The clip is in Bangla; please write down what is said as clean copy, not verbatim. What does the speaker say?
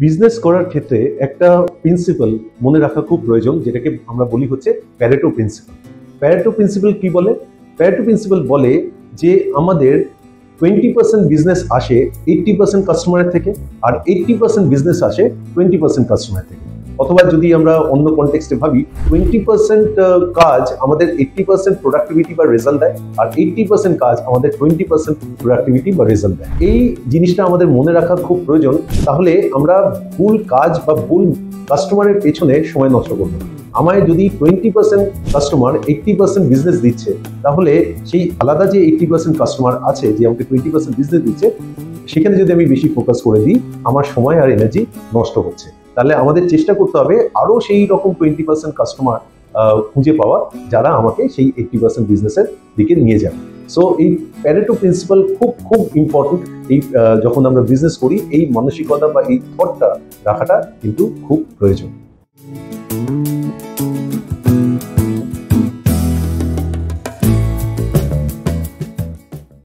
বিজনেস করার ক্ষেত্রে একটা প্রিন্সিপাল মনে রাখা খুব প্রয়োজন, যেটাকে আমরা বলি হচ্ছে প্যারেটো প্রিন্সিপাল। প্যারেটো প্রিন্সিপাল কি বলে? প্যারেটো প্রিন্সিপাল বলে যে আমাদের 20% বিজনেস আসে 80% কাস্টমারের থেকে, আর 80% বিজনেস আসে 20% কাস্টমার থেকে। অথবা যদি আমরা অন্য কনটেক্সটে ভাবি, 20% কাজ আমাদের 80% প্রোডাক্টিভিটি বা রেজাল্ট দেয়, আর 80% কাজ আমাদের 20% প্রোডাক্টিভিটি বা রেজাল্ট দেয়। এই জিনিসটা আমাদের মনে রাখা খুব প্রয়োজন, তাহলে আমরা ভুল কাজ বা ভুল কাস্টমারের পেছনে সময় নষ্ট করবো না। আমায় যদি 20% কাস্টমার 80% বিজনেস দিচ্ছে, তাহলে সেই আলাদা যে 80% কাস্টমার আছে যে আমাকে 20% বিজনেস দিচ্ছে, সেখানে যদি আমি বেশি ফোকাস করে দিই, আমার সময় আর এনার্জি নষ্ট হচ্ছে। তাহলে আমাদের চেষ্টা করতে হবে আরো সেই রকম 20% কাস্টমার খুঁজে পাওয়া, যারা আমাকে সেই 80% বিজনেসের দিকে নিয়ে যাবে। সো এই প্যারেটো প্রিন্সিপাল খুব খুব ইম্পর্টেন্ট। এই যখন আমরা বিজনেস করি, এই মানসিকতা বা এই থটটা রাখাটা কিন্তু খুব প্রয়োজন।